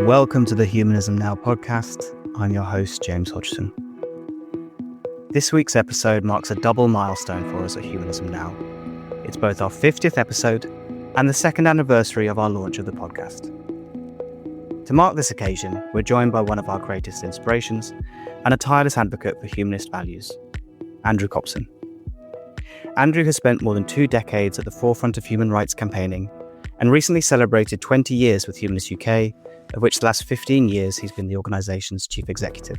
Welcome to the Humanism Now podcast. I'm your host, James Hodgson. This week's episode marks a double milestone for us at Humanism Now. It's both our 50th episode and the second anniversary of our launch of the podcast. To mark this occasion, we're joined by one of our greatest inspirations and a tireless advocate for humanist values, Andrew Copson. Andrew has spent more than 2 decades at the forefront of human rights campaigning and recently celebrated 20 years with Humanists UK, of which the last 15 years he's been the organisation's chief executive.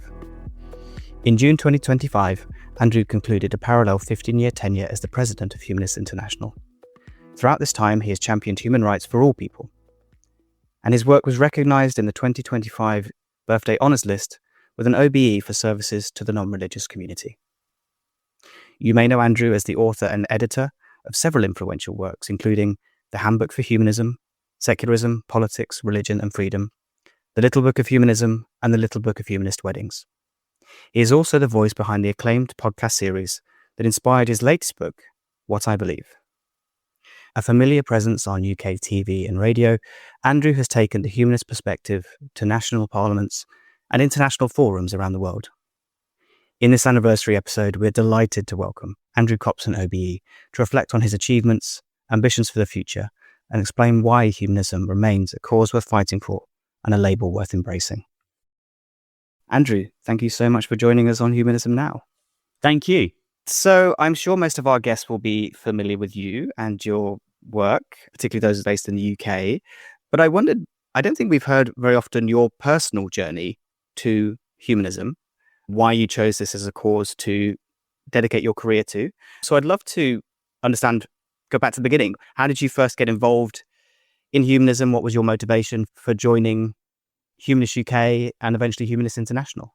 In June 2025, Andrew concluded a parallel 15-year tenure as the President of Humanists International. Throughout this time, he has championed human rights for all people. And his work was recognised in the 2025 Birthday Honours List with an OBE for services to the non-religious community. You may know Andrew as the author and editor of several influential works, including The Handbook for Humanism, Secularism, Politics, Religion and Freedom, The Little Book of Humanism, and The Little Book of Humanist Weddings. He is also the voice behind the acclaimed podcast series that inspired his latest book, What I Believe. A familiar presence on UK TV and radio, Andrew has taken the humanist perspective to national parliaments and international forums around the world. In this anniversary episode, we're delighted to welcome Andrew Copson OBE to reflect on his achievements, ambitions for the future, and explain why humanism remains a cause worth fighting for and a label worth embracing. Andrew, thank you so much for joining us on Humanism Now. Thank you. So I'm sure most of our guests will be familiar with you and your work, particularly those based in the UK. But I wondered, I don't think we've heard very often your personal journey to humanism, why you chose this as a cause to dedicate your career to. So I'd love to understand, go back to the beginning. How did you first get involved in humanism? What was your motivation for joining Humanists UK and eventually Humanists International?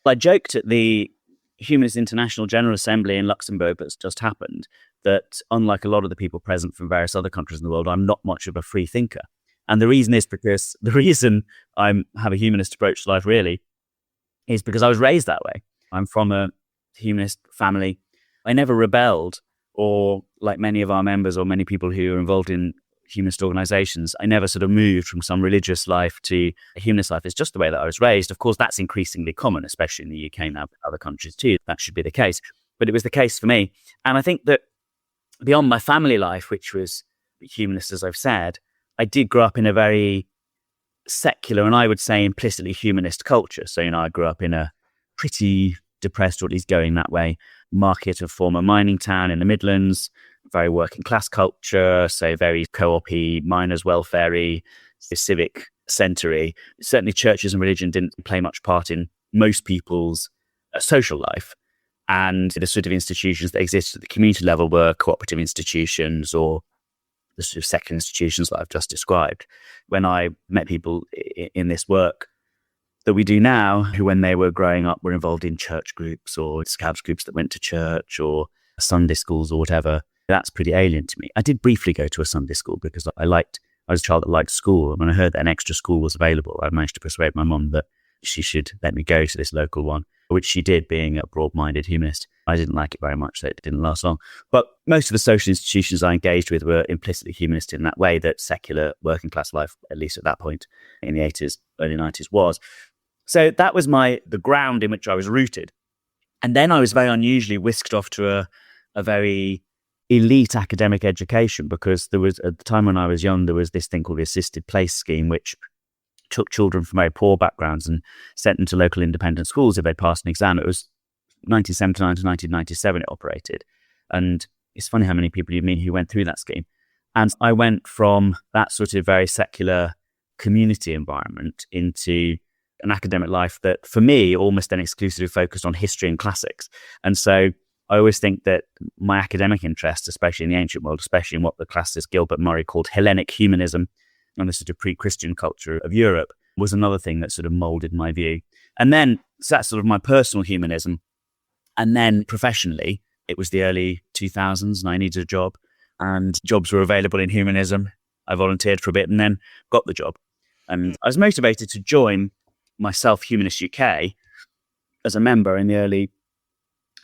I joked at the Humanists International General Assembly in Luxembourg that's just happened that unlike a lot of the people present from various other countries in the world, I'm not much of a free thinker. And the reason is because the reason I have a humanist approach to life really is because I was raised that way. I'm from a humanist family. I never rebelled, or like many of our members or many people who are involved in humanist organizations, I never sort of moved from some religious life to a humanist life. It's just the way that I was raised. Of course, that's increasingly common, especially in the UK now, but other countries too. That should be the case. But it was the case for me. And I think that beyond my family life, which was humanist, as I've said, I did grow up in a very secular and I would say implicitly humanist culture. So, I grew up in a pretty depressed, or at least going that way, market of former mining town in the Midlands, very working class culture, so very co-op-y, miners' welfare-y, civic centre-y. Certainly churches and religion didn't play much part in most people's social life. And the sort of institutions that existed at the community level were cooperative institutions or the sort of secular institutions that I've just described. When I met people in this work that we do now, who when they were growing up were involved in church groups or scouts groups that went to church or Sunday schools or whatever, that's pretty alien to me. I did briefly go to a Sunday school because I was a child that liked school. And when I heard that an extra school was available, I managed to persuade my mum that she should let me go to this local one, which she did, being a broad-minded humanist. I didn't like it very much, so it didn't last long. But most of the social institutions I engaged with were implicitly humanist in that way that secular working class life, at least at that point in the 80s, early 90s, was. So that was the ground in which I was rooted. And then I was very unusually whisked off to a very elite academic education, because there was, at the time when I was young, there was this thing called the assisted place scheme, which took children from very poor backgrounds and sent them to local independent schools if they passed an exam. It was 1979 to 1997 it operated. And it's funny how many people you meet who went through that scheme. And I went from that sort of very secular community environment into an academic life that, for me, almost then exclusively focused on history and classics. And so I always think that my academic interest, especially in the ancient world, especially in what the classicist Gilbert Murray called Hellenic humanism and the sort of pre-Christian culture of Europe, was another thing that sort of molded my view. And then, so that's sort of my personal humanism. And then professionally, it was the early 2000s and I needed a job, and jobs were available in humanism. I volunteered for a bit and then got the job. And I was motivated to join myself, Humanists UK, as a member in the early,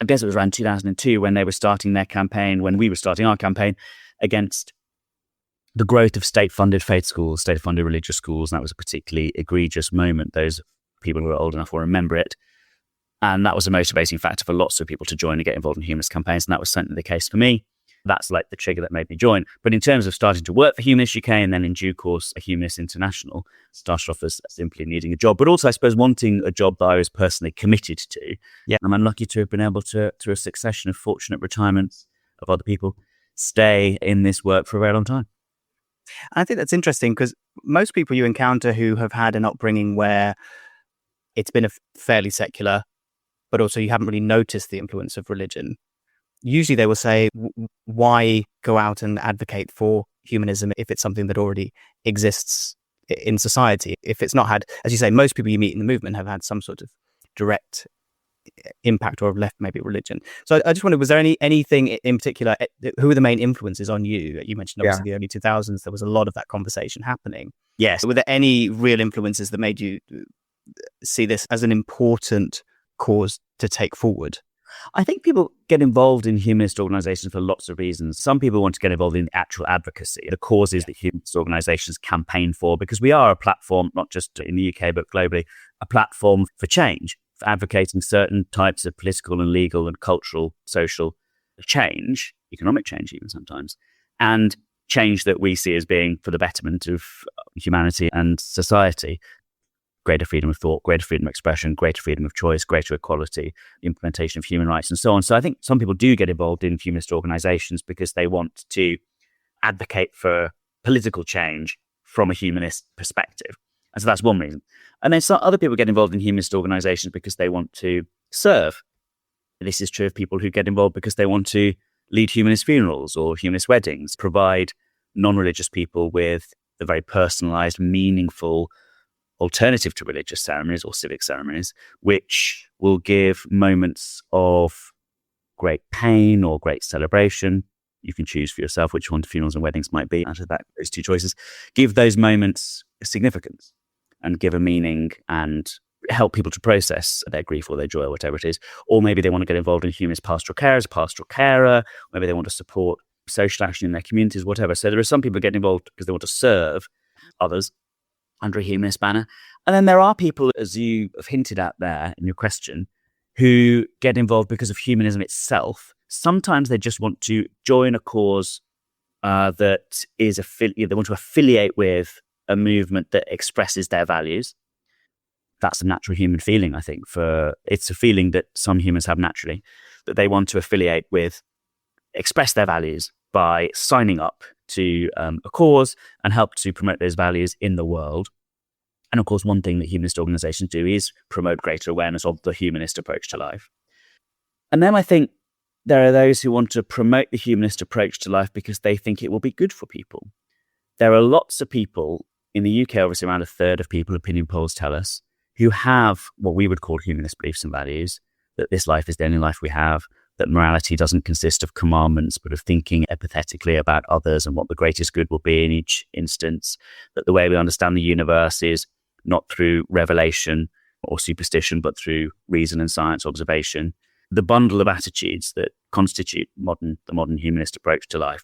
I guess it was around 2002 when they were starting their campaign, when we were starting our campaign against the growth of state-funded faith schools, state-funded religious schools. And that was a particularly egregious moment. Those people who are old enough will remember it. And that was a motivating factor for lots of people to join and get involved in humanist campaigns. And that was certainly the case for me. That's like the trigger that made me join. But in terms of starting to work for Humanists UK and then in due course, Humanists International, started off as simply needing a job, but also I suppose wanting a job that I was personally committed to. Yeah. And I'm lucky to have been able to, through a succession of fortunate retirements of other people, stay in this work for a very long time. I think that's interesting because most people you encounter who have had an upbringing where it's been a fairly secular, but also you haven't really noticed the influence of religion, usually they will say, why go out and advocate for humanism if it's something that already exists in society? If it's not had, as you say, most people you meet in the movement have had some sort of direct impact or have left maybe religion. So I just wondered, was there anything in particular, who are the main influences on you? You mentioned obviously the early 2000s, there was a lot of that conversation happening. Yes. Were there any real influences that made you see this as an important cause to take forward? I think people get involved in humanist organizations for lots of reasons. Some people want to get involved in actual advocacy, the causes that humanist organizations campaign for, because we are a platform, not just in the UK, but globally, a platform for change, for advocating certain types of political and legal and cultural, social change, economic change even sometimes, and change that we see as being for the betterment of humanity and society. Greater freedom of thought, greater freedom of expression, greater freedom of choice, greater equality, implementation of human rights, and so on. So I think some people do get involved in humanist organizations because they want to advocate for political change from a humanist perspective. And so that's one reason. And then some other people get involved in humanist organizations because they want to serve. This is true of people who get involved because they want to lead humanist funerals or humanist weddings, provide non-religious people with the very personalized, meaningful alternative to religious ceremonies or civic ceremonies, which will give moments of great pain or great celebration. You can choose for yourself which one funerals and weddings might be out of those two choices. Give those moments significance and give a meaning and help people to process their grief or their joy or whatever it is. Or maybe they want to get involved in humanist pastoral care as a pastoral carer. Maybe they want to support social action in their communities, whatever. So there are some people getting involved because they want to serve others under a humanist banner. And then there are people, as you have hinted at there in your question, who get involved because of humanism itself. Sometimes they just want to join a cause that is they want to affiliate with a movement that expresses their values. That's a natural human feeling, I think. It's a feeling that some humans have naturally, that they want to affiliate with, express their values by signing up to a cause and help to promote those values in the world. And of course, one thing that humanist organizations do is promote greater awareness of the humanist approach to life. And then I think there are those who want to promote the humanist approach to life because they think it will be good for people. There are lots of people in the UK, obviously around a third of people, opinion polls tell us, who have what we would call humanist beliefs and values, that this life is the only life we have, that morality doesn't consist of commandments, but of thinking empathetically about others and what the greatest good will be in each instance, that the way we understand the universe is not through revelation or superstition, but through reason and science observation. The bundle of attitudes that constitute the modern humanist approach to life.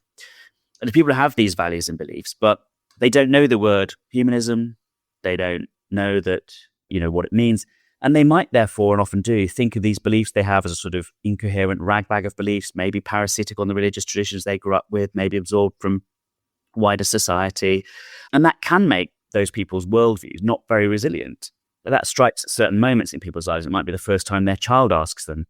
And the people who have these values and beliefs, but they don't know the word humanism, they don't know that, what it means. And they might therefore, and often do, think of these beliefs they have as a sort of incoherent ragbag of beliefs, maybe parasitic on the religious traditions they grew up with, maybe absorbed from wider society. And that can make those people's worldviews not very resilient. But that strikes at certain moments in people's lives. It might be the first time their child asks them,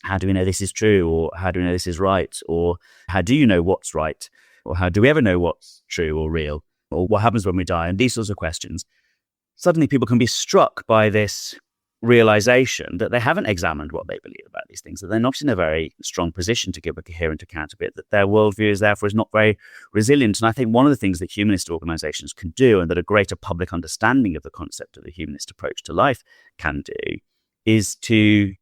how do we know this is true? Or how do we know this is right? Or how do you know what's right? Or how do we ever know what's true or real? Or what happens when we die? And these sorts of questions. Suddenly people can be struck by this realization that they haven't examined what they believe about these things, that they're not in a very strong position to give a coherent account of it, that their worldview is therefore is not very resilient. And I think one of the things that humanist organizations can do, and that a greater public understanding of the concept of the humanist approach to life can do, is to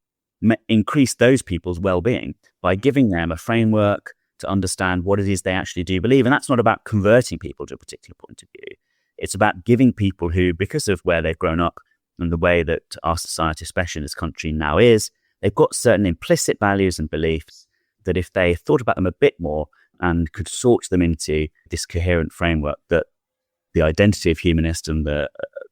increase those people's well-being by giving them a framework to understand what it is they actually do believe. And that's not about converting people to a particular point of view. It's about giving people who, because of where they've grown up and the way that our society, especially in this country now is, they've got certain implicit values and beliefs that if they thought about them a bit more, and could sort them into this coherent framework that the identity of humanist and the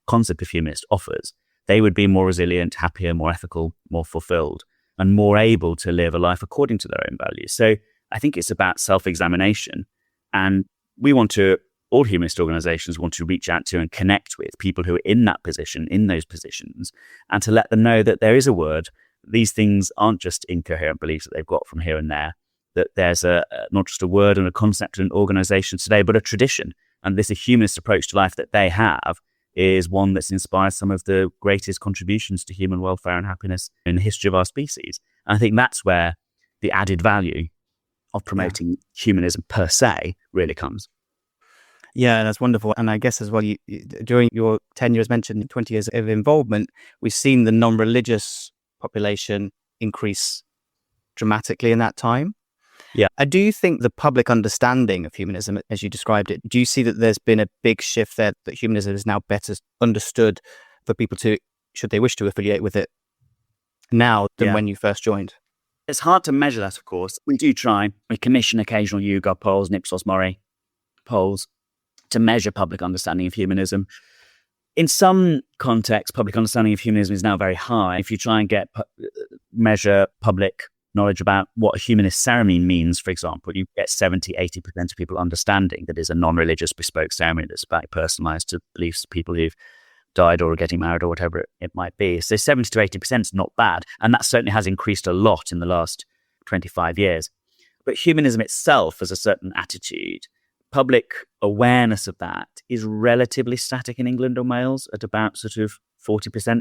concept of humanist offers, they would be more resilient, happier, more ethical, more fulfilled, and more able to live a life according to their own values. So I think it's about self-examination. And we want to, all humanist organizations want to reach out to and connect with people who are in that position, in those positions, and to let them know that there is a word. These things aren't just incoherent beliefs that they've got from here and there, that there's not just a word and a concept in organizations today, but a tradition. And this humanist approach to life that they have is one that's inspired some of the greatest contributions to human welfare and happiness in the history of our species. And I think that's where the added value of promoting humanism per se really comes. Yeah, that's wonderful. And I guess as well, during your tenure, as mentioned, 20 years of involvement, we've seen the non-religious population increase dramatically in that time. Yeah. Do you think the public understanding of humanism, as you described it, do you see that there's been a big shift there, that humanism is now better understood for people to, should they wish to affiliate with it now than when you first joined? It's hard to measure that, of course. We do try. We commission occasional YouGov polls, Ipsos Mori polls, to measure public understanding of humanism. In some contexts, public understanding of humanism is now very high. If you try and measure public knowledge about what a humanist ceremony means, for example, you get 70-80% of people understanding that is a non-religious bespoke ceremony that's about personalized to beliefs of people who've died or are getting married or whatever it might be. So 70 to 80% is not bad. And that certainly has increased a lot in the last 25 years. But humanism itself has a certain attitude. Public awareness of that is relatively static in England or Wales at about sort of 40%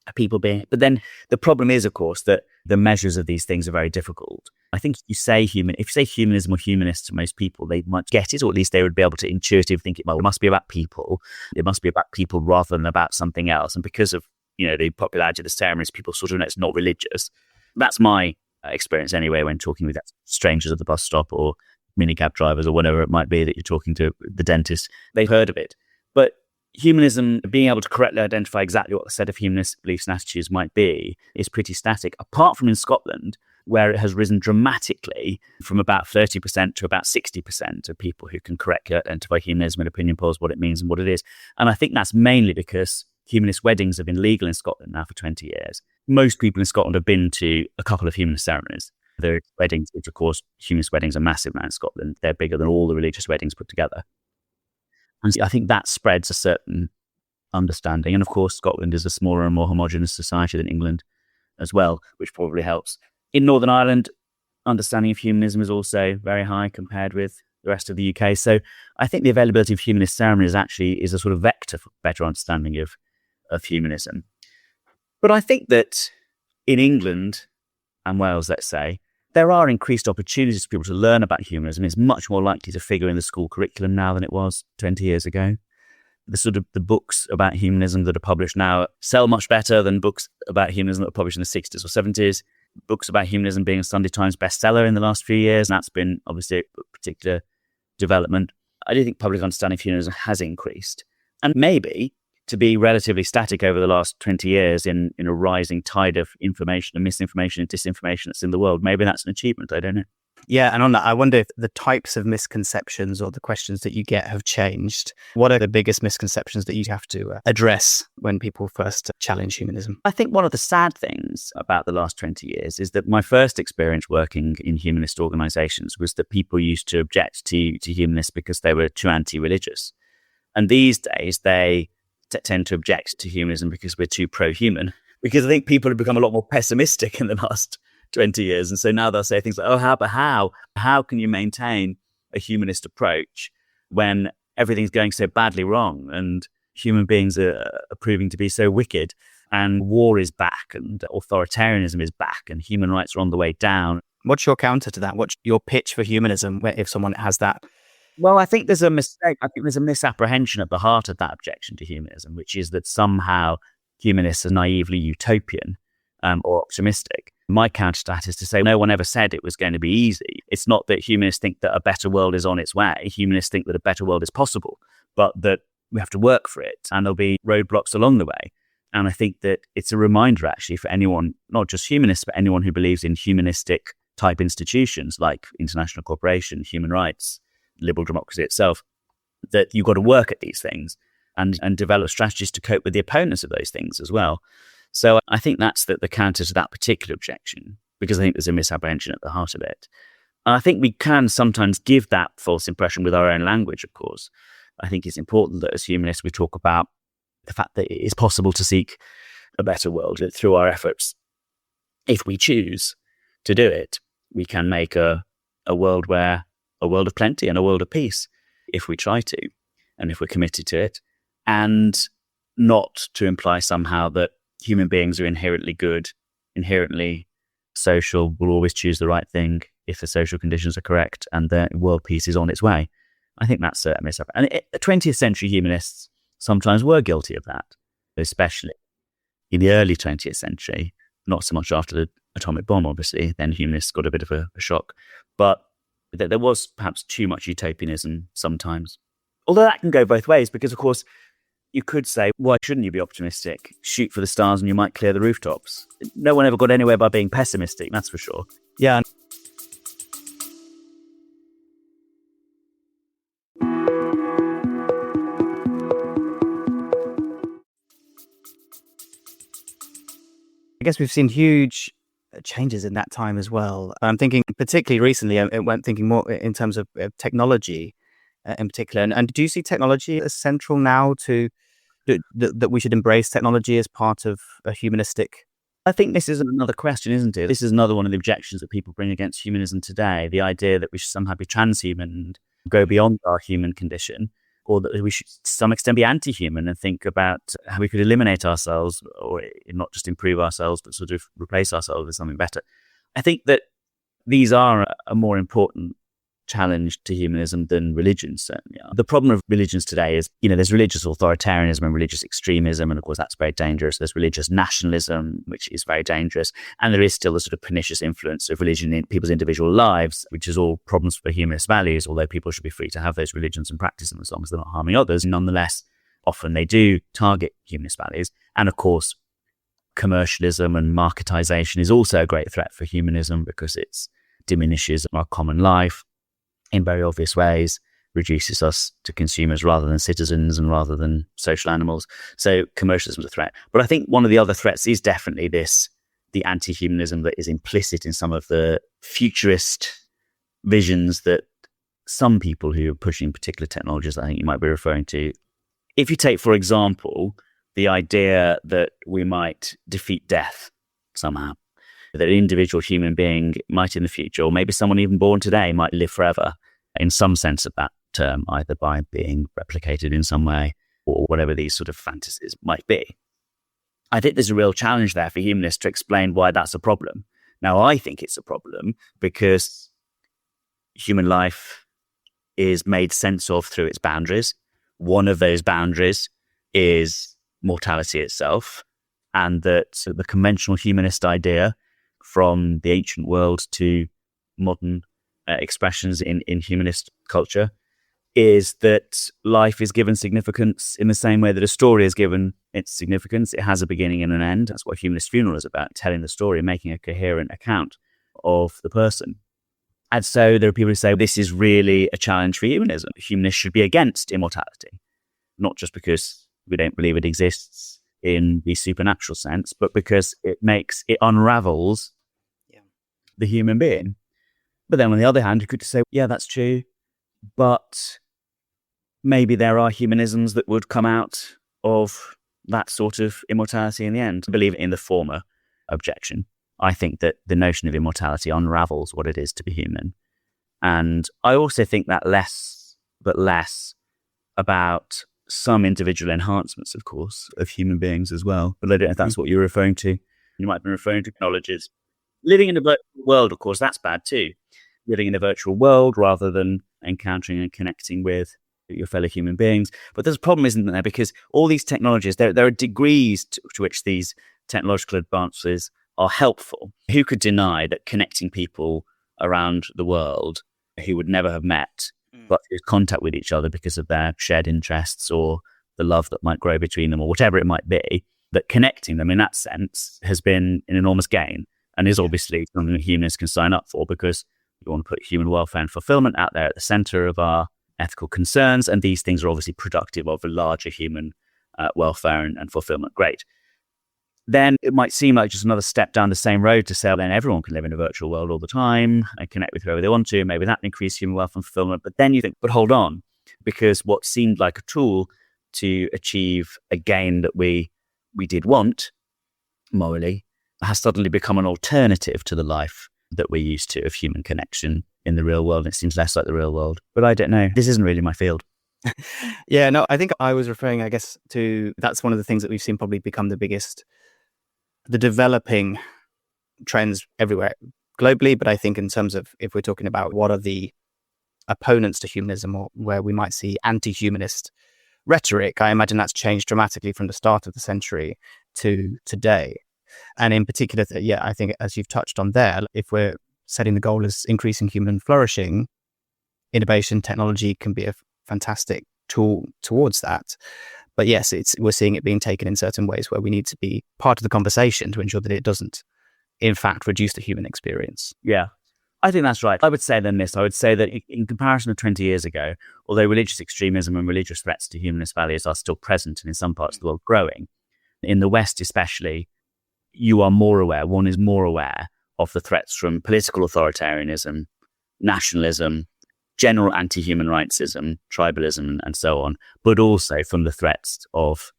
of people being. But then the problem is, of course, that the measures of these things are very difficult. I think if you say humanism or humanists to most people, they might get it, or at least they would be able to intuitively think it, well, it must be about people. It must be about people rather than about something else. And because of, the popularity of the ceremonies, people sort of know it's not religious. That's my experience anyway when talking with strangers at the bus stop or minicab drivers or whatever it might be that you're talking to, the dentist. They've heard of it. But humanism, being able to correctly identify exactly what a set of humanist beliefs and attitudes might be, is pretty static, apart from in Scotland, where it has risen dramatically from about 30% to about 60% of people who can correctly identify humanism in opinion polls, what it means and what it is. And I think that's mainly because humanist weddings have been legal in Scotland now for 20 years. Most people in Scotland have been to a couple of humanist ceremonies. There are weddings, which of course, humanist weddings are massive now in Scotland. They're bigger than all the religious weddings put together. And I think that spreads a certain understanding. And of course, Scotland is a smaller and more homogenous society than England as well, which probably helps. In Northern Ireland, understanding of humanism is also very high compared with the rest of the UK. So I think the availability of humanist ceremonies actually is a sort of vector for better understanding of humanism. But I think that in England and Wales, let's say, there are increased opportunities for people to learn about humanism. It's much more likely to figure in the school curriculum now than it was 20 years ago. The books about humanism that are published now sell much better than books about humanism that were published in the 60s or 70s. Books about humanism being a Sunday Times bestseller in the last few years, and that's been obviously a particular development. I do think public understanding of humanism has increased. And maybe to be relatively static over the last 20 years in a rising tide of information and misinformation and disinformation that's in the world, maybe that's an achievement. I don't know. Yeah, and on that, I wonder if the types of misconceptions or the questions that you get have changed. What are the biggest misconceptions that you have to address when people first challenge humanism? I think one of the sad things about the last 20 years is that my first experience working in humanist organizations was that people used to object to humanists because they were too anti-religious. And these days, they tend to object to humanism because we're too pro-human. Because I think people have become a lot more pessimistic in the last 20 years. And so now they'll say things like, how can you maintain a humanist approach when everything's going so badly wrong and human beings are proving to be so wicked and war is back and authoritarianism is back and human rights are on the way down. What's your counter to that? What's your pitch for humanism if someone has that? Well, I think there's a mistake. I think there's a misapprehension at the heart of that objection to humanism, which is that somehow humanists are naively utopian or optimistic. My counter to that is to say no one ever said it was going to be easy. It's not that humanists think that a better world is on its way. Humanists think that a better world is possible, but that we have to work for it and there'll be roadblocks along the way. And I think that it's a reminder actually for anyone, not just humanists, but anyone who believes in humanistic type institutions like international cooperation, human rights, liberal democracy itself, that you've got to work at these things and develop strategies to cope with the opponents of those things as well. So I think that's the counter to that particular objection, because I think there's a misapprehension at the heart of it. And I think we can sometimes give that false impression with our own language, of course. I think it's important that as humanists we talk about the fact that it is possible to seek a better world through our efforts. If we choose to do it, we can make a world of plenty and a world of peace if we try to, and if we're committed to it, and not to imply somehow that human beings are inherently good, inherently social, will always choose the right thing if the social conditions are correct, and the world peace is on its way. I think that's a misapprehension. And 20th century humanists sometimes were guilty of that, especially in the early 20th century, not so much after the atomic bomb, obviously. Then humanists got a bit of a shock. But there was perhaps too much utopianism sometimes. Although that can go both ways, because, of course, you could say, why shouldn't you be optimistic? Shoot for the stars and you might clear the rooftops. No one ever got anywhere by being pessimistic, that's for sure. Yeah. I guess we've seen huge changes in that time as well. I'm thinking particularly recently, I'm thinking more in terms of technology in particular. And do you see technology as central now to that we should embrace technology as part of a humanistic? I think this is another question, isn't it? This is another one of the objections that people bring against humanism today, the idea that we should somehow be transhuman and go beyond our human condition, or that we should to some extent be anti-human and think about how we could eliminate ourselves, or not just improve ourselves, but sort of replace ourselves with something better. I think that these are a more important challenge to humanism than religions certainly are. The problem of religions today is, there's religious authoritarianism and religious extremism, and of course that's very dangerous. There's religious nationalism, which is very dangerous, and there is still a sort of pernicious influence of religion in people's individual lives, which is all problems for humanist values, although people should be free to have those religions and practice them as long as they're not harming others. Nonetheless, often they do target humanist values, and of course commercialism and marketization is also a great threat for humanism, because it diminishes our common life in very obvious ways, reduces us to consumers rather than citizens and rather than social animals. So commercialism is a threat. But I think one of the other threats is definitely the anti-humanism that is implicit in some of the futurist visions that some people who are pushing particular technologies, I think you might be referring to. If you take, for example, the idea that we might defeat death somehow, that an individual human being might in the future, or maybe someone even born today, might live forever in some sense of that term, either by being replicated in some way or whatever these sort of fantasies might be. I think there's a real challenge there for humanists to explain why that's a problem. Now, I think it's a problem because human life is made sense of through its boundaries. One of those boundaries is mortality itself, and that the conventional humanist idea from the ancient world to modern expressions in humanist culture is that life is given significance in the same way that a story is given its significance. It has a beginning and an end. That's what humanist funeral is about, telling the story, making a coherent account of the person. And so there are people who say this is really a challenge for humanism. Humanists should be against immortality, not just because we don't believe it exists in the supernatural sense, but because it unravels the human being. But then on the other hand, you could say, yeah, that's true, but maybe there are humanisms that would come out of that sort of immortality in the end. I believe in the former objection. I think that the notion of immortality unravels what it is to be human. And I also think that less about some individual enhancements, of course, of human beings as well. But I don't know if that's what you're referring to. You might be referring to technologies. Living in a virtual world, of course, that's bad too. Living in a virtual world rather than encountering and connecting with your fellow human beings. But there's a problem, isn't there? Because all these technologies, there are degrees to which these technological advances are helpful. Who could deny that connecting people around the world who would never have met, but who contact with each other because of their shared interests or the love that might grow between them or whatever it might be, that connecting them in that sense has been an enormous gain. and is obviously something that humanists can sign up for, because we want to put human welfare and fulfillment out there at the center of our ethical concerns. And these things are obviously productive of a larger human welfare and fulfillment. Great. Then it might seem like just another step down the same road to say, well, then everyone can live in a virtual world all the time and connect with whoever they want to. Maybe that increase human welfare and fulfillment. But then you think, but hold on, because what seemed like a tool to achieve a gain that we did want morally has suddenly become an alternative to the life that we're used to of human connection in the real world. It seems less like the real world. But I don't know. This isn't really my field. Yeah, no, I think I was referring, I guess, to that's one of the things that we've seen probably become the developing trends everywhere globally. But I think in terms of, if we're talking about what are the opponents to humanism, or where we might see anti-humanist rhetoric, I imagine that's changed dramatically from the start of the century to today. And in particular, I think, as you've touched on there, if we're setting the goal as increasing human flourishing, innovation, technology can be a fantastic tool towards that. But yes, we're seeing it being taken in certain ways where we need to be part of the conversation to ensure that it doesn't, in fact, reduce the human experience. Yeah, I think that's right. I would say that in comparison to 20 years ago, although religious extremism and religious threats to humanist values are still present and in some parts of the world growing, in the West especially, one is more aware of the threats from political authoritarianism, nationalism, general anti-human rightsism, tribalism, and so on, but also from the threats of,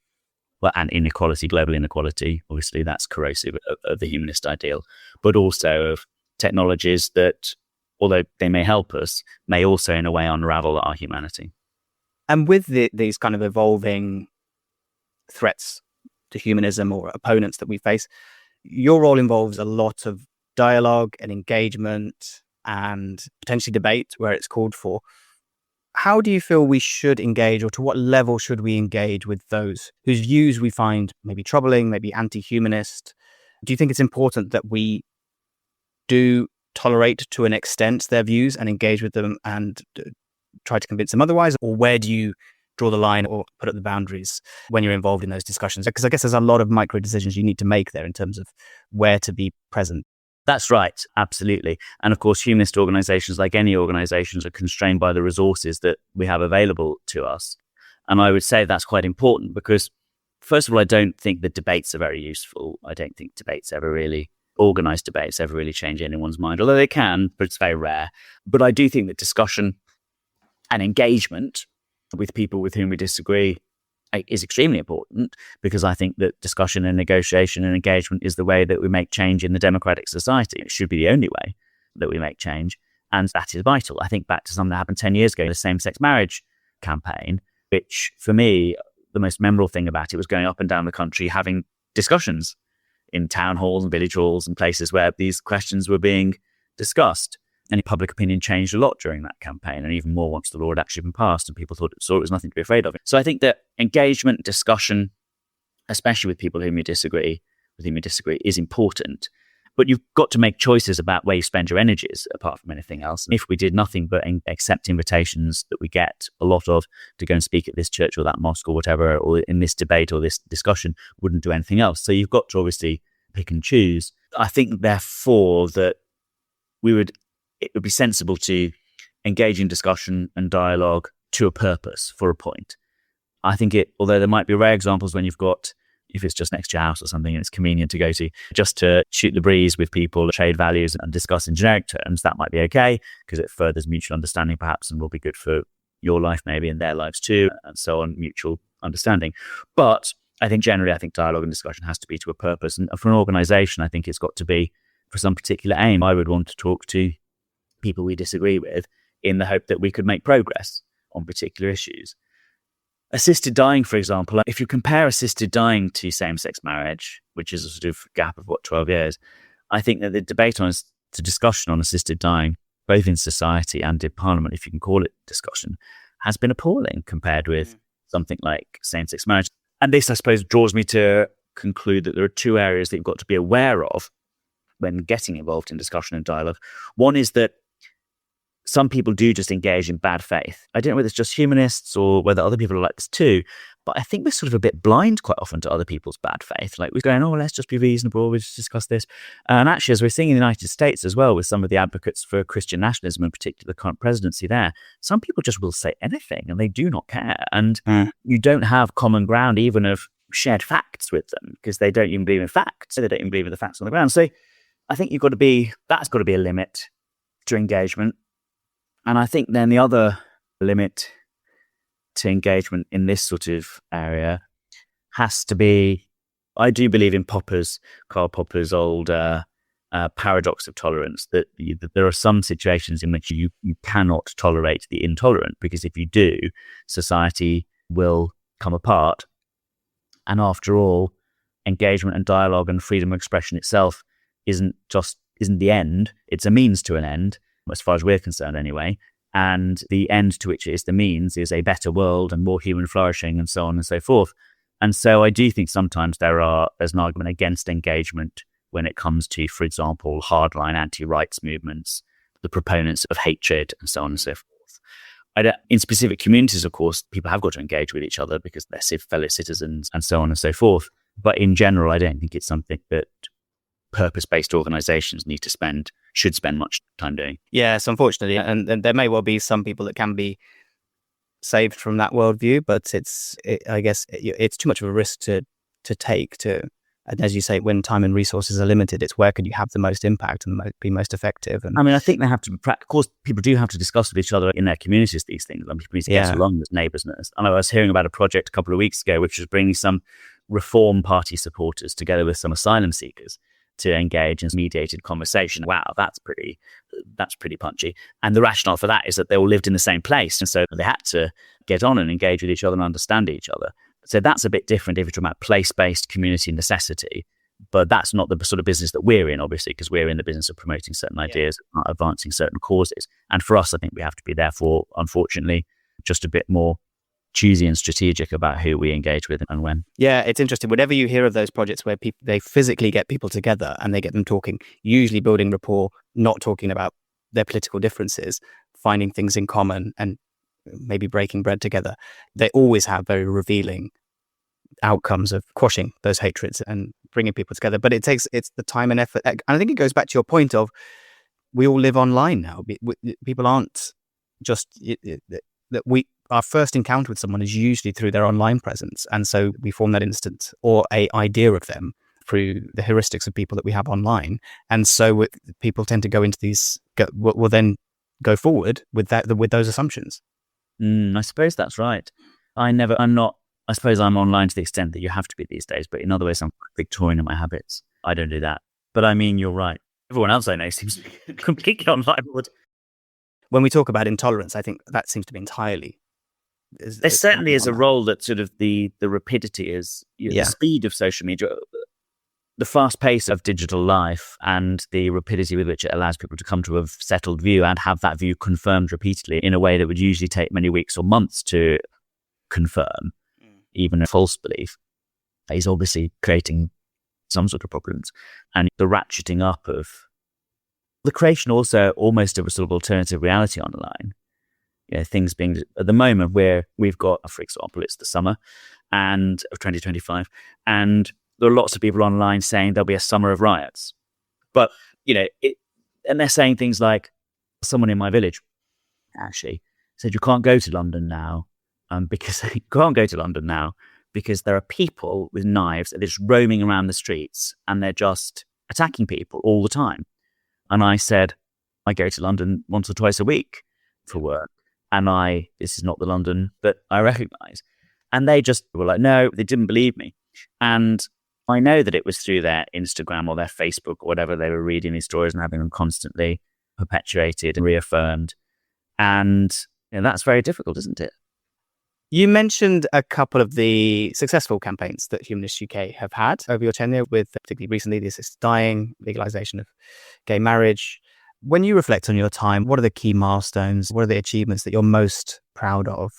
and inequality, global inequality. Obviously, that's corrosive of the humanist ideal, but also of technologies that, although they may help us, may also in a way unravel our humanity. And with these kind of evolving threats to humanism or opponents that we face, your role involves a lot of dialogue and engagement and potentially debate where it's called for. How do you feel we should engage, or to what level should we engage with those whose views we find maybe troubling, maybe anti-humanist? Do you think it's important that we do tolerate to an extent their views and engage with them and try to convince them otherwise? Or where do you draw the line or put up the boundaries when you're involved in those discussions? Because I guess there's a lot of micro decisions you need to make there in terms of where to be present. That's right, absolutely. And of course, humanist organizations, like any organizations, are constrained by the resources that we have available to us. And I would say that's quite important because, first of all, I don't think that debates are very useful. I don't think organized debates ever really change anyone's mind, although they can, but it's very rare. But I do think that discussion and engagement with people with whom we disagree is extremely important, because I think that discussion and negotiation and engagement is the way that we make change in the democratic society. It should be the only way that we make change, and that is vital. I think back to something that happened 10 years ago, the same-sex marriage campaign, which for me, the most memorable thing about it was going up and down the country having discussions in town halls and village halls and places where these questions were being discussed. And public opinion changed a lot during that campaign, and even more once the law had actually been passed and people saw it was nothing to be afraid of. So I think that engagement, discussion, especially with people with whom you disagree, is important. But you've got to make choices about where you spend your energies, apart from anything else. And if we did nothing but accept invitations that we get a lot of to go and speak at this church or that mosque or whatever, or in this debate or this discussion, wouldn't do anything else. So you've got to obviously pick and choose. I think, therefore, that it would be sensible to engage in discussion and dialogue to a purpose, for a point. I think although there might be rare examples when if it's just next to your house or something and it's convenient to go to, just to shoot the breeze with people, trade values and discuss in generic terms, that might be okay, because it furthers mutual understanding perhaps and will be good for your life maybe and their lives too, and so on, mutual understanding. But I think generally, dialogue and discussion has to be to a purpose. And for an organization, I think it's got to be for some particular aim. I would want to talk to people we disagree with in the hope that we could make progress on particular issues. Assisted dying, for example, if you compare assisted dying to same-sex marriage, which is a sort of gap of 12 years, I think that the discussion on assisted dying, both in society and in Parliament, if you can call it discussion, has been appalling compared with something like same-sex marriage. And this, I suppose, draws me to conclude that there are two areas that you've got to be aware of when getting involved in discussion and dialogue. One is that some people do just engage in bad faith. I don't know whether it's just humanists or whether other people are like this too, but I think we're sort of a bit blind quite often to other people's bad faith. Like we're going, oh, let's just be reasonable, we'll just discuss this. And actually, as we're seeing in the United States as well, with some of the advocates for Christian nationalism, in particular the current presidency there, some people just will say anything and they do not care. And you don't have common ground even of shared facts with them because they don't even believe in facts. They don't even believe in the facts on the ground. So I think that's got to be a limit to engagement. And I think then the other limit to engagement in this sort of area has to be, I do believe in Karl Popper's old paradox of tolerance, that there are some situations in which you cannot tolerate the intolerant, because if you do, society will come apart. And after all, engagement and dialogue and freedom of expression itself isn't the end, it's a means to an end, as far as we're concerned anyway. And the end to which it is the means is a better world and more human flourishing and so on and so forth. And so I do think sometimes there's an argument against engagement when it comes to, for example, hardline anti-rights movements, the proponents of hatred and so on and so forth. In specific communities, of course, people have got to engage with each other because they're fellow citizens and so on and so forth. But in general, I don't think it's something that purpose-based organizations should spend much time doing. Yes, unfortunately. And there may well be some people that can be saved from that worldview, but I guess it's too much of a risk to take. And as you say, when time and resources are limited, it's where can you have the most impact and be most effective. And I mean, I think they have to, of course, people do have to discuss with each other in their communities these things. And people need to get along with neighbours. I was hearing about a project a couple of weeks ago, which was bringing some Reform Party supporters together with some asylum seekers to engage in mediated conversation. Wow, that's pretty punchy. And the rationale for that is that they all lived in the same place, and so they had to get on and engage with each other and understand each other. So that's a bit different if you're talking about place-based community necessity, but that's not the sort of business that we're in, obviously, because we're in the business of promoting certain ideas, advancing certain causes. And for us, I think we have to be, therefore, unfortunately, just a bit more choosy and strategic about who we engage with and when. Yeah, it's interesting. Whenever you hear of those projects where they physically get people together and they get them talking, usually building rapport, not talking about their political differences, finding things in common and maybe breaking bread together, they always have very revealing outcomes of quashing those hatreds and bringing people together. But it's the time and effort. And I think it goes back to your point of we all live online now. People aren't just our first encounter with someone is usually through their online presence. And so we form that instant or a idea of them through the heuristics of people that we have online. And so people tend to go into will then go forward with those assumptions. I suppose that's right. I suppose I'm online to the extent that you have to be these days, but in other ways I'm Victorian in my habits. I don't do that. But I mean, you're right. Everyone else I know seems to be completely online. When we talk about intolerance, I think that seems to be entirely... There certainly is a role that sort of the rapidity is, the speed of social media, the fast pace of digital life and the rapidity with which it allows people to come to a settled view and have that view confirmed repeatedly in a way that would usually take many weeks or months to confirm, even a false belief, is obviously creating some sort of problems. And the ratcheting up of the creation also almost of a sort of alternative reality online. Things being at the moment where we've got, for example, it's the summer and of 2025, and there are lots of people online saying there'll be a summer of riots. But and they're saying things like, someone in my village actually said you can't go to London now, because there are people with knives that are just roaming around the streets and they're just attacking people all the time. And I said, I go to London once or twice a week for work. And this is not the London that I recognize. And they just were like, no, they didn't believe me. And I know that it was through their Instagram or their Facebook or whatever they were reading these stories and having them constantly perpetuated and reaffirmed. And that's very difficult, isn't it? You mentioned a couple of the successful campaigns that Humanists UK have had over your tenure, with particularly recently the assisted dying, legalisation of gay marriage. When you reflect on your time, what are the key milestones? What are the achievements that you're most proud of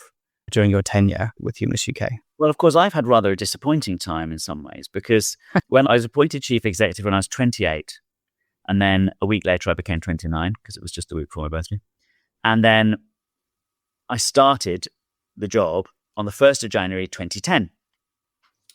during your tenure with Humanists UK? Well, of course, I've had rather a disappointing time in some ways, because when I was appointed chief executive when I was 28, and then a week later I became 29, because it was just the week before my birthday. And then I started the job on the 1st of January 2010,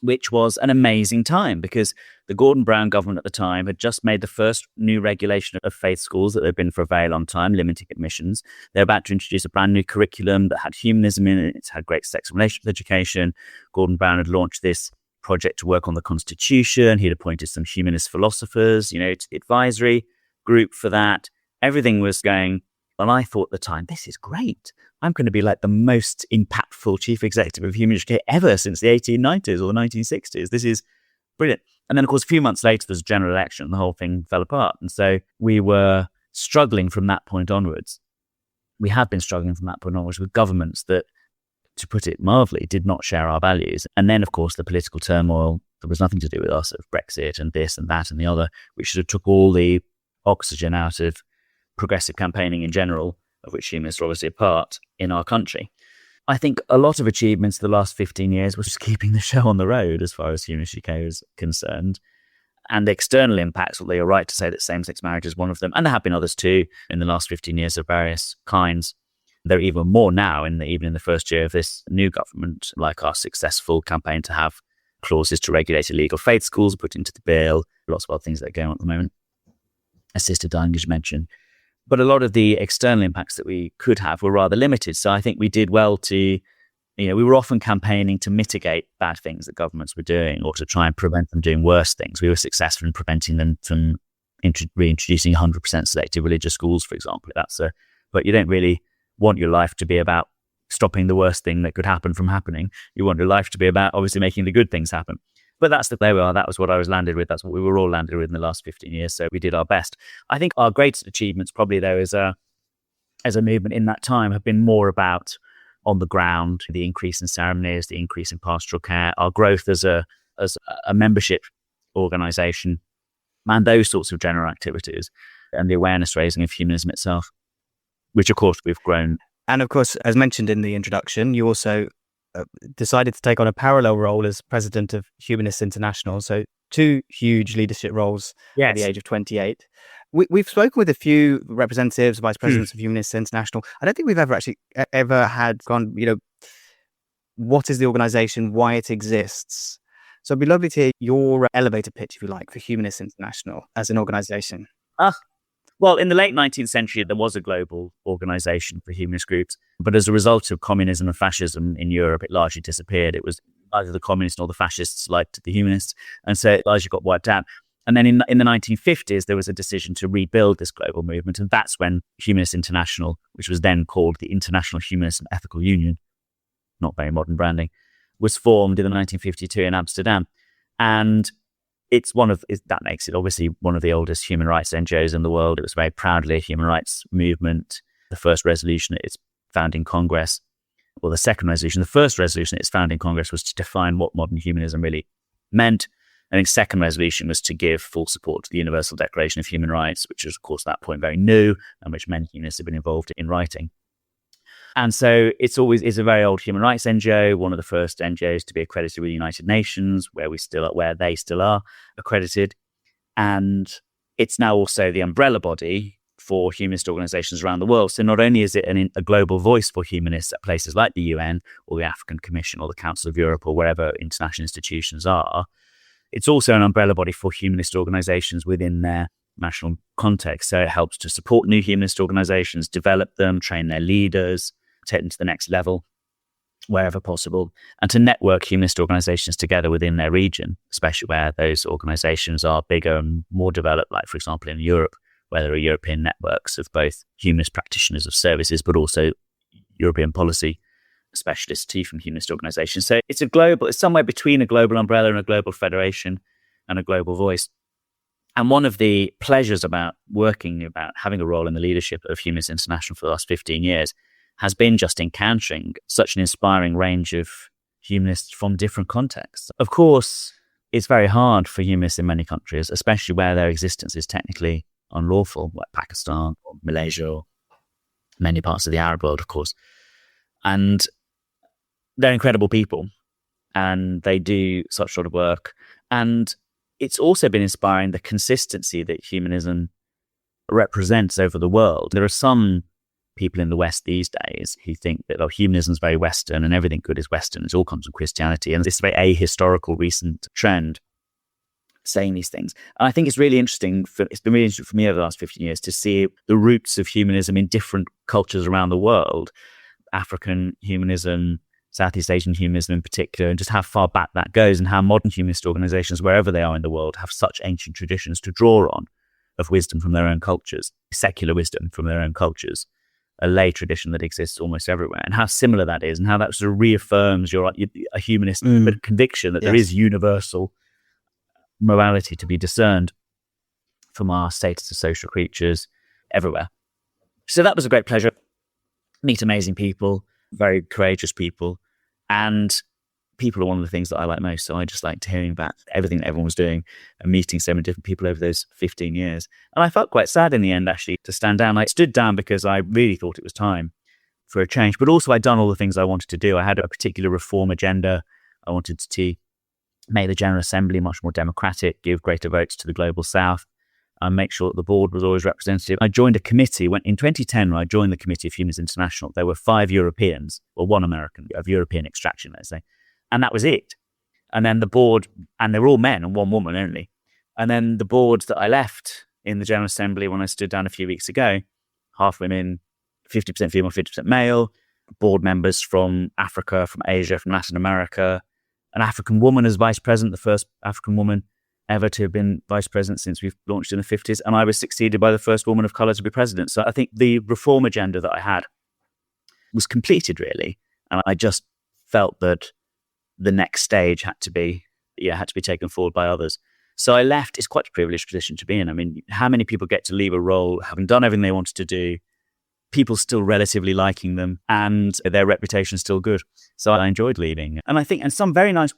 which was an amazing time because the Gordon Brown government at the time had just made the first new regulation of faith schools that they've been for a very long time, limiting admissions. They're about to introduce a brand new curriculum that had humanism in it. It's had great sex and relations education. Gordon Brown had launched this project to work on the Constitution. He'd appointed some humanist philosophers, to the advisory group for that. Everything was going, and I thought at the time, this is great. I'm going to be like the most impactful chief executive of Humanists UK ever since the 1890s or the 1960s. This is brilliant. And then, of course, a few months later, there's a general election and the whole thing fell apart. And so we were struggling from that point onwards. We have been struggling from that point onwards with governments that, to put it mildly, did not share our values. And then, of course, the political turmoil, there was nothing to do with us, of Brexit and this and that and the other, which sort of took all the oxygen out of progressive campaigning in general, of which humanists are obviously a part in our country. I think a lot of achievements in the last 15 years was just keeping the show on the road as far as Humanists UK is concerned. And the external impacts, well, you're right to say that same-sex marriage is one of them. And there have been others too in the last 15 years of various kinds. There are even more now, even in the first year of this new government, like our successful campaign to have clauses to regulate illegal faith schools put into the bill, lots of other things that are going on at the moment. Assisted dying, as you mentioned. But a lot of the external impacts that we could have were rather limited. So I think we did well to, we were often campaigning to mitigate bad things that governments were doing or to try and prevent them doing worse things. We were successful in preventing them from reintroducing 100% selective religious schools, for example. But you don't really want your life to be about stopping the worst thing that could happen from happening. You want your life to be about obviously making the good things happen. But there we are. That was what I was landed with. That's what we were all landed with in the last 15 years. So we did our best. I think our greatest achievements probably, though, as a movement in that time have been more about on the ground, the increase in ceremonies, the increase in pastoral care, our growth as a membership organisation, and those sorts of general activities, and the awareness raising of humanism itself, which, of course, we've grown. And, of course, as mentioned in the introduction, you also decided to take on a parallel role as President of Humanists International. So 2 huge leadership roles at the age of 28. We've spoken with a few representatives, vice presidents of Humanists International. I don't think we've ever had gone, what is the organisation, why it exists. So it'd be lovely to hear your elevator pitch, if you like, for Humanists International as an organisation. Well, in the late 19th century, there was a global organisation for humanist groups, but as a result of communism and fascism in Europe, it largely disappeared. It was either the communists or the fascists liked the humanists, and so it largely got wiped out. And then in the 1950s, there was a decision to rebuild this global movement, and that's when Humanists International, which was then called the International Humanist and Ethical Union, not very modern branding, was formed in 1952 in Amsterdam. And that makes it obviously one of the oldest human rights NGOs in the world. It was very proudly a human rights movement. The first resolution at its founding Congress, the second resolution, the first resolution at its founding Congress was to define what modern humanism really meant. And its second resolution was to give full support to the Universal Declaration of Human Rights, which was, of course, at that point very new and which many humanists have been involved in writing. And so it's a very old human rights NGO, one of the first NGOs to be accredited with the United Nations, where they still are accredited. And it's now also the umbrella body for humanist organizations around the world. So not only is it a global voice for humanists at places like the UN or the African Commission or the Council of Europe or wherever international institutions are, it's also an umbrella body for humanist organizations within their national context. So it helps to support new humanist organizations, develop them, train their leaders, take them to the next level wherever possible, and to network humanist organizations together within their region, especially where those organizations are bigger and more developed, like, for example, in Europe, where there are European networks of both humanist practitioners of services, but also European policy specialists too from humanist organizations. So it's somewhere between a global umbrella and a global federation and a global voice. And one of the pleasures about having a role in the leadership of Humanists International for the last 15 years has been just encountering such an inspiring range of humanists from different contexts. Of course, it's very hard for humanists in many countries, especially where their existence is technically unlawful, like Pakistan or Malaysia or many parts of the Arab world, of course. And they're incredible people and they do such sort of work. And it's also been inspiring the consistency that humanism represents over the world. There are some people in the West these days who think that humanism is very Western and everything good is Western. It all comes from Christianity. And this is a very ahistorical recent trend saying these things. And I think it's really interesting. It's been really interesting for me over the last 15 years to see the roots of humanism in different cultures around the world, African humanism, Southeast Asian humanism in particular, and just how far back that goes and how modern humanist organizations, wherever they are in the world, have such ancient traditions to draw on of wisdom from their own cultures, secular wisdom from their own cultures, a lay tradition that exists almost everywhere, and how similar that is, and how that sort of reaffirms a humanist conviction that there is universal morality to be discerned from our status as social creatures everywhere. So that was a great pleasure. Meet amazing people, very courageous people, and people are one of the things that I like most. So I just liked hearing about everything that everyone was doing and meeting so many different people over those 15 years. And I felt quite sad in the end, actually, to stand down. I stood down because I really thought it was time for a change, but also I'd done all the things I wanted to do. I had a particular reform agenda. I wanted to make the General Assembly much more democratic, give greater votes to the Global South, and make sure that the board was always representative. I joined a committee. In 2010, when I joined the Committee of Humanists International, there were 5 Europeans, or 1 American, of European extraction, let's say. And that was it. And then the board, and they were all men and 1 woman only. And then the board that I left in the General Assembly when I stood down a few weeks ago, half women, 50% female, 50% male, board members from Africa, from Asia, from Latin America, an African woman as vice president, the first African woman ever to have been vice president since we've launched in the 50s. And I was succeeded by the first woman of color to be president. So I think the reform agenda that I had was completed, really. And I just felt that the next stage had to be taken forward by others. So I left. It's quite a privileged position to be in. I mean, how many people get to leave a role having done everything they wanted to do, people still relatively liking them, and their reputation is still good. So I enjoyed leaving. And I think,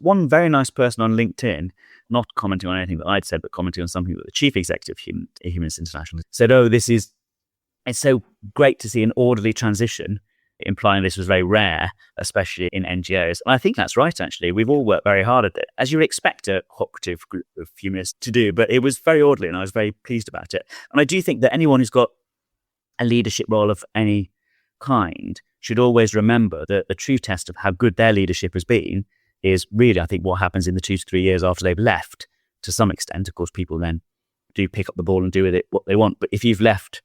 one very nice person on LinkedIn, not commenting on anything that I'd said, but commenting on something that the chief executive of Humanists International said, it's so great to see an orderly transition, implying this was very rare, especially in NGOs. And I think that's right, actually. We've all worked very hard at it, as you would expect a cooperative group of humanists to do, but it was very orderly and I was very pleased about it. And I do think that anyone who's got a leadership role of any kind should always remember that the true test of how good their leadership has been is really, I think, what happens in the 2 to 3 years after they've left. To some extent, of course, people then do pick up the ball and do with it what they want. But if you've left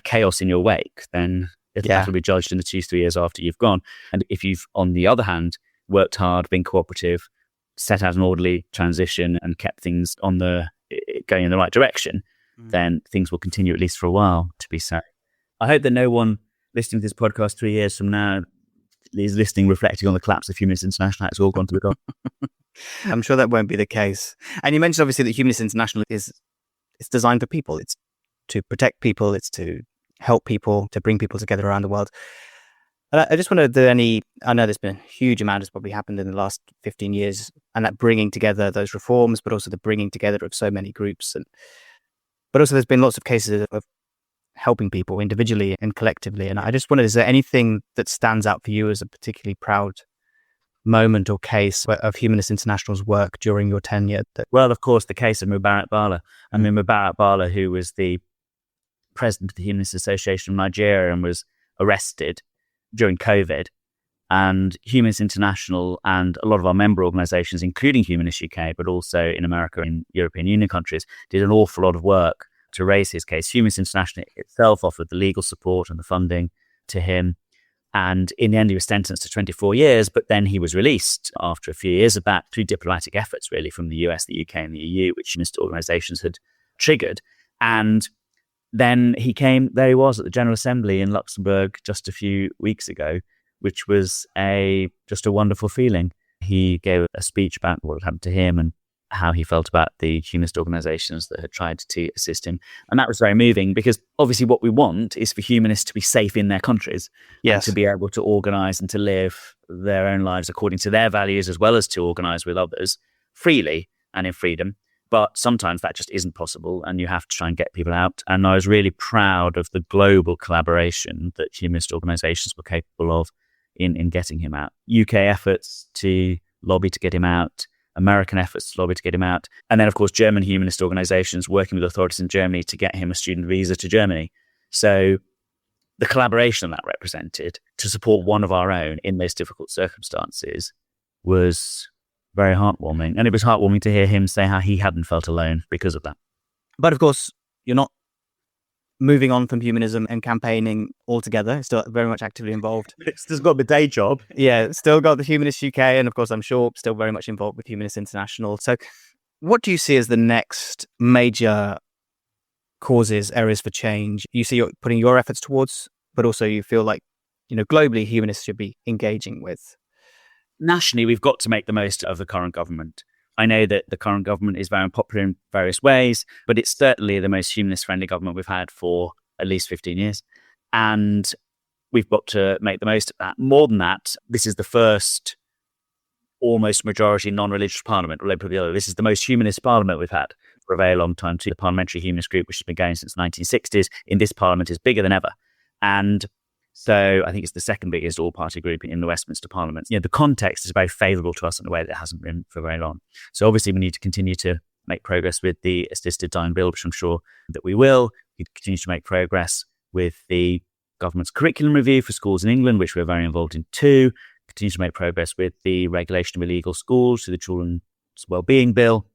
chaos in your wake, then that'll be judged in the 2 to 3 years after you've gone. And if you've, on the other hand, worked hard, been cooperative, set out an orderly transition and kept things going in the right direction, then things will continue at least for a while to be so. I hope that no one listening to this podcast 3 years from now is listening, reflecting on the collapse of Humanists International. It's all gone to the god. I'm sure that won't be the case. And you mentioned obviously that Humanists International it's designed for people. It's to protect people. It's to help people, to bring people together around the world. And I just wonder, I know there's been a huge amount that's probably happened in the last 15 years, and that bringing together those reforms, but also the bringing together of so many groups. But also there's been lots of cases of helping people individually and collectively. And I just wondered, is there anything that stands out for you as a particularly proud moment or case of Humanists International's work during your tenure? Well, of course, the case of Mubarak Bala. I mean, Mubarak Bala, who was the president of the Humanist Association of Nigeria and was arrested during COVID. And Humanists International and a lot of our member organizations, including Humanists UK, but also in America and European Union countries, did an awful lot of work to raise his case. Humanists International itself offered the legal support and the funding to him. And in the end, he was sentenced to 24 years, but then he was released after a few years of that through diplomatic efforts, really, from the US, the UK, and the EU, which humanist organizations had triggered. And then there he was at the General Assembly in Luxembourg just a few weeks ago, which was just a wonderful feeling. He gave a speech about what had happened to him and how he felt about the humanist organizations that had tried to assist him. And that was very moving, because obviously what we want is for humanists to be safe in their countries, and to be able to organize and to live their own lives according to their values, as well as to organize with others freely and in freedom. But sometimes that just isn't possible, and you have to try and get people out. And I was really proud of the global collaboration that humanist organizations were capable of in getting him out. UK efforts to lobby to get him out, American efforts to lobby to get him out, and then, of course, German humanist organizations working with authorities in Germany to get him a student visa to Germany. So the collaboration that represented to support one of our own in those difficult circumstances was very heartwarming. And it was heartwarming to hear him say how he hadn't felt alone because of that. But of course, you're not moving on from humanism and campaigning altogether. Still very much actively involved. Still got the day job. Yeah, still got the Humanists UK, and of course, I'm sure still very much involved with Humanists International. So what do you see as the next major causes, areas for change you see you're putting your efforts towards, but also you feel like, globally humanists should be engaging with? Nationally, we've got to make the most of the current government. I know that the current government is very unpopular in various ways, but it's certainly the most humanist-friendly government we've had for at least 15 years. And we've got to make the most of that. More than that, this is the first almost majority non-religious parliament. This is the most humanist parliament we've had for a very long time. The Parliamentary Humanist Group, which has been going since the 1960s, in this parliament is bigger than ever. And so I think it's the second biggest all-party group in the Westminster Parliament. The context is very favourable to us in a way that it hasn't been for very long. So obviously we need to continue to make progress with the assisted dying bill, which I'm sure that we will. We continue to make progress with the government's curriculum review for schools in England, which we're very involved in too. Continue to make progress with the regulation of illegal schools, to the Children's Wellbeing Bill,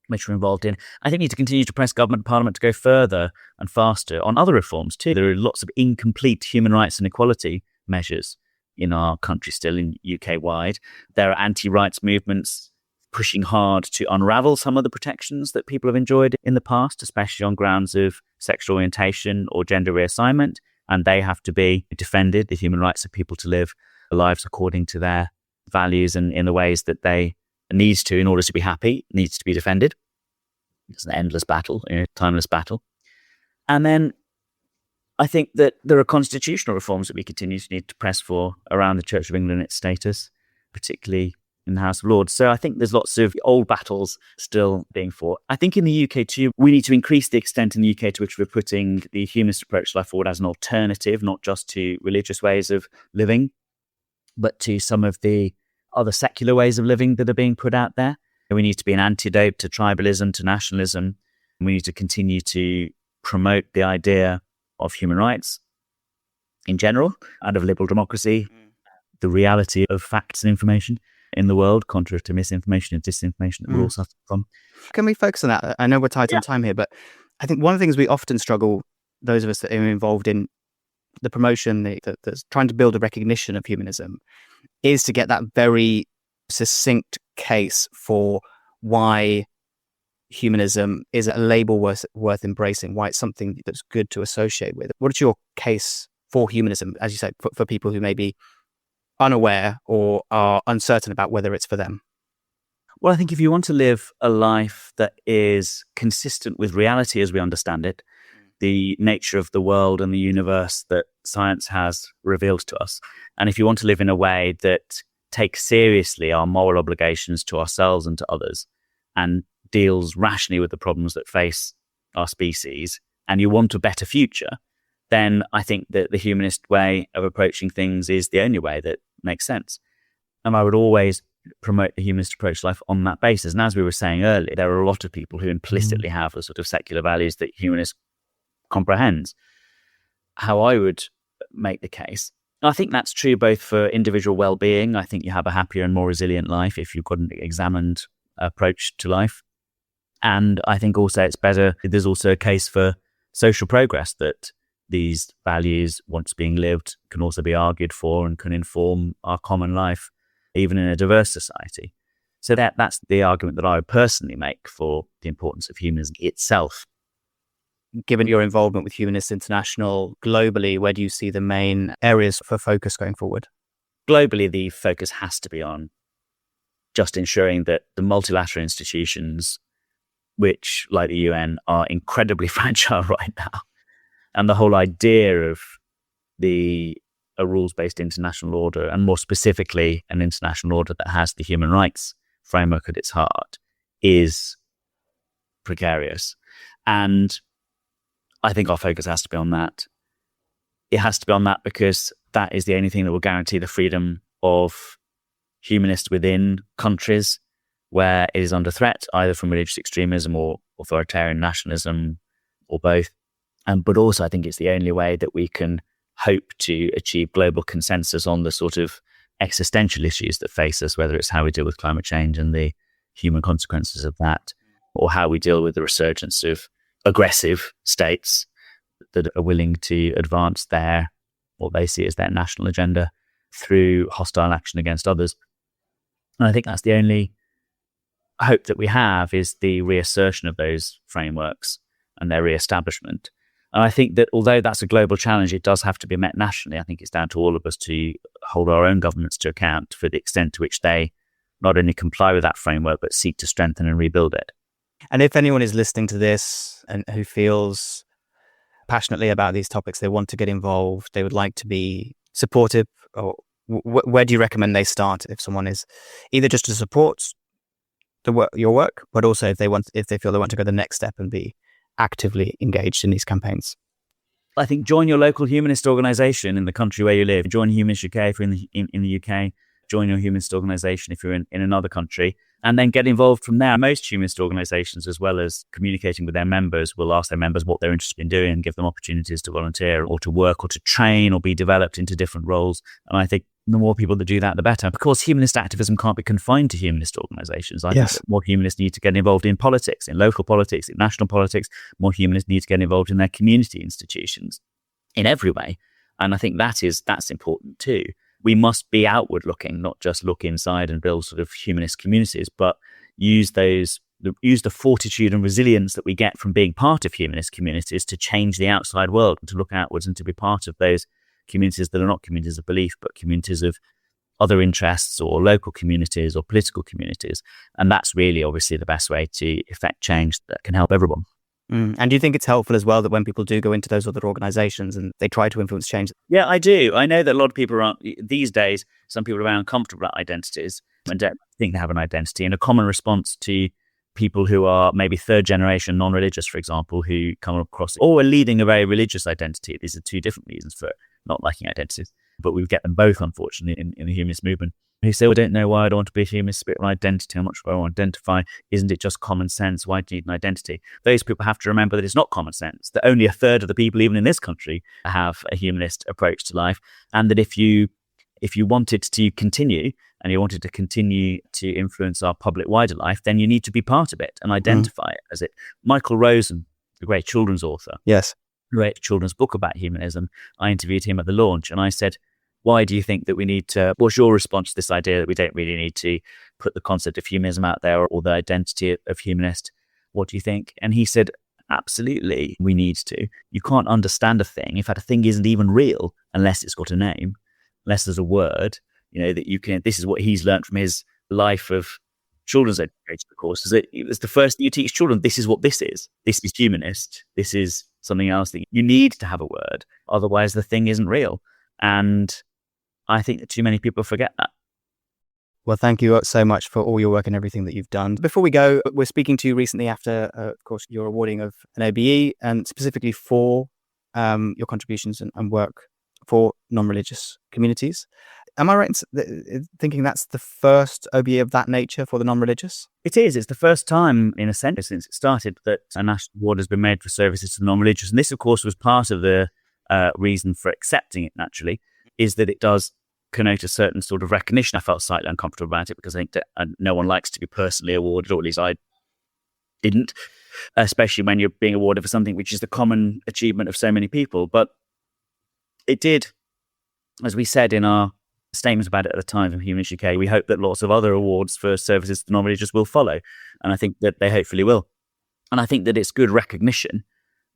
which we're involved in. I think we need to continue to press government and parliament to go further and faster on other reforms too. There are lots of incomplete human rights and equality measures in our country still, in UK-wide. There are anti-rights movements pushing hard to unravel some of the protections that people have enjoyed in the past, especially on grounds of sexual orientation or gender reassignment, and they have to be defended. The human rights of people to live lives according to their values and in the ways that they needs to in order to be happy, needs to be defended. It's an endless battle, timeless battle. And then I think that there are constitutional reforms that we continue to need to press for around the Church of England and its status, particularly in the House of Lords. So I think there's lots of old battles still being fought. I think in the UK too, we need to increase the extent in the UK to which we're putting the humanist approach to life forward as an alternative, not just to religious ways of living, but to some of the other secular ways of living that are being put out there. We need to be an antidote to tribalism, to nationalism. We need to continue to promote the idea of human rights in general and of liberal democracy, the reality of facts and information in the world, contrary to misinformation and disinformation that we're all suffering from. Can we focus on that? I know we're tight on time here, but I think one of the things we often struggle, those of us that are involved in the promotion, that's trying to build a recognition of humanism, is to get that very succinct case for why humanism is a label worth embracing, why it's something that's good to associate with. What is your case for humanism, as you say, for people who may be unaware or are uncertain about whether it's for them? Well, I think if you want to live a life that is consistent with reality as we understand it, the nature of the world and the universe that science has revealed to us, and if you want to live in a way that takes seriously our moral obligations to ourselves and to others and deals rationally with the problems that face our species, and you want a better future, then I think that the humanist way of approaching things is the only way that makes sense. And I would always promote the humanist approach to life on that basis. And as we were saying earlier, there are a lot of people who implicitly have the sort of secular values that humanists comprehends. How I would make the case, I think that's true both for individual well-being. I think you have a happier and more resilient life if you've got an examined approach to life. And I think also it's better, there's also a case for social progress, that these values, once being lived, can also be argued for and can inform our common life, even in a diverse society. So that's the argument that I would personally make for the importance of humanism itself. Given your involvement with Humanists International globally, where do you see the main areas for focus going forward? Globally, the focus has to be on just ensuring that the multilateral institutions, which, like the UN, are incredibly fragile right now, and the whole idea of a rules-based international order, and more specifically an international order that has the human rights framework at its heart, is precarious. And I think our focus has to be on that. It has to be on that because that is the only thing that will guarantee the freedom of humanists within countries where it is under threat, either from religious extremism or authoritarian nationalism, or both. But also I think it's the only way that we can hope to achieve global consensus on the sort of existential issues that face us, whether it's how we deal with climate change and the human consequences of that, or how we deal with the resurgence of aggressive states that are willing to advance what they see as their national agenda through hostile action against others. And I think that's the only hope that we have, is the reassertion of those frameworks and their re-establishment. And I think that although that's a global challenge, it does have to be met nationally. I think it's down to all of us to hold our own governments to account for the extent to which they not only comply with that framework, but seek to strengthen and rebuild it. And if anyone is listening to this and who feels passionately about these topics, they want to get involved, they would like to be supportive, or where do you recommend they start if someone is either just to support your work, but also if they feel they want to go the next step and be actively engaged in these campaigns? I think join your local humanist organisation in the country where you live. Join Humanist UK if you're in the UK. Join your humanist organisation if you're in another country, and then get involved from there. Most humanist organisations, as well as communicating with their members, will ask their members what they're interested in doing and give them opportunities to volunteer or to work or to train or be developed into different roles. And I think the more people that do that, the better. Of course, humanist activism can't be confined to humanist organisations. I think that more humanists need to get involved in politics, in local politics, in national politics. More humanists need to get involved in their community institutions in every way. And I think that's important too. We must be outward looking, not just look inside and build sort of humanist communities, but use the fortitude and resilience that we get from being part of humanist communities to change the outside world and to look outwards and to be part of those communities that are not communities of belief, but communities of other interests or local communities or political communities. And that's really obviously the best way to effect change that can help everyone. And do you think it's helpful as well that when people do go into those other organisations and they try to influence change? Yeah, I do. I know that a lot of people are, these days, some people are very uncomfortable about identities and don't think they have an identity. And a common response to people who are maybe third generation non-religious, for example, who come across or are leading a very religious identity. These are two different reasons for not liking identities, but we get them both, unfortunately, in the humanist movement. Who say, I don't know why I don't want to be a humanist, spiritual identity. I'm not sure I want to identify. Isn't it just common sense? Why do you need an identity? Those people have to remember that it's not common sense, that only a third of the people, even in this country, have a humanist approach to life. And that if you wanted to continue and you wanted to continue to influence our public wider life, then you need to be part of it and identify it as it. Michael Rosen, the great children's author, wrote a children's book about humanism. I interviewed him at the launch and I said, why do you think that we need to, what's your response to this idea that we don't really need to put the concept of humanism out there or the identity of humanist? What do you think? And he said, absolutely, we need to. You can't understand a thing. In fact, a thing isn't even real unless it's got a name, unless there's a word, that you can, this is what he's learned from his life of children's education, of course, is that it was the first thing you teach children. This is what this is. This is humanist. This is something else that you need to have a word. Otherwise, the thing isn't real. And I think that too many people forget that. Well, thank you so much for all your work and everything that you've done. Before we go, we're speaking to you recently after, of course, your awarding of an OBE, and specifically for your contributions and work for non-religious communities. Am I right in thinking that's the first OBE of that nature for the non-religious? It is. It's the first time, in a sense, since it started, that a national award has been made for services to the non-religious. And this, of course, was part of the reason for accepting it, naturally, is that it does connote a certain sort of recognition. I felt slightly uncomfortable about it because I think that no one likes to be personally awarded, or at least I didn't, especially when you're being awarded for something which is the common achievement of so many people. But it did, as we said in our statement about it at the time from Humanist UK, we hope that lots of other awards for services to non-religious will follow. And I think that they hopefully will. And I think that it's good recognition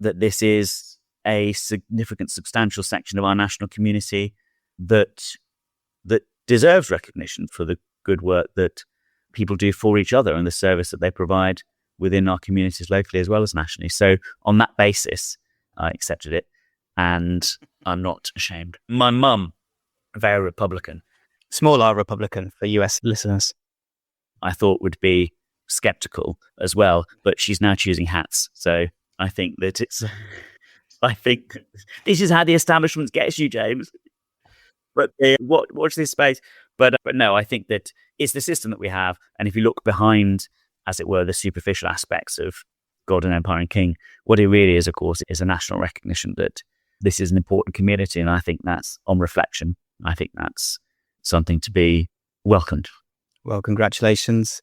that this is a significant, substantial section of our national community that deserves recognition for the good work that people do for each other and the service that they provide within our communities locally as well as nationally. So on that basis, I accepted it, and I'm not ashamed. My mum, very Republican. Small R Republican for US listeners. I thought would be skeptical as well, but she's now choosing hats. So I think that I think this is how the establishment gets you, James. But watch this space. But no, I think that it's the system that we have. And if you look behind, as it were, the superficial aspects of God and Empire and King, what it really is, of course, is a national recognition that this is an important community. And I think that's, on reflection, I think that's something to be welcomed. Well, congratulations,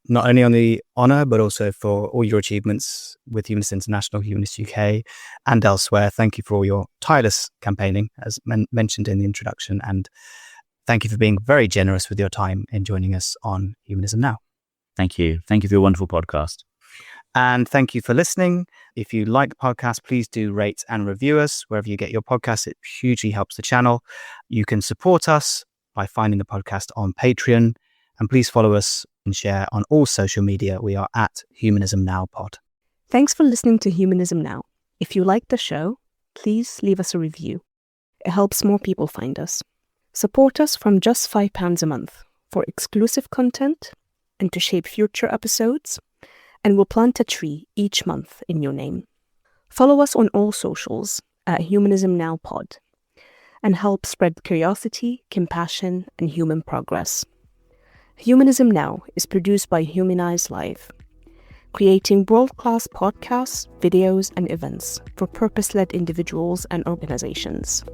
not only on the honour, but also for all your achievements with Humanists International, Humanists UK, and elsewhere. Thank you for all your tireless campaigning, as mentioned in the introduction. And thank you for being very generous with your time in joining us on Humanism Now. Thank you. Thank you for your wonderful podcast. And thank you for listening. If you like the podcast, please do rate and review us wherever you get your podcasts. It hugely helps the channel. You can support us by finding the podcast on Patreon. And please follow us and share on all social media. We are at Humanism Now Pod. Thanks for listening to Humanism Now. If you like the show, please leave us a review. It helps more people find us. Support us from just £5 a month for exclusive content and to shape future episodes. And we'll plant a tree each month in your name. Follow us on all socials at Humanism Now Pod and help spread curiosity, compassion, and human progress. Humanism Now is produced by Humanize Live, creating world-class podcasts, videos, and events for purpose-led individuals and organizations.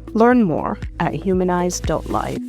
Learn more at humanize.live.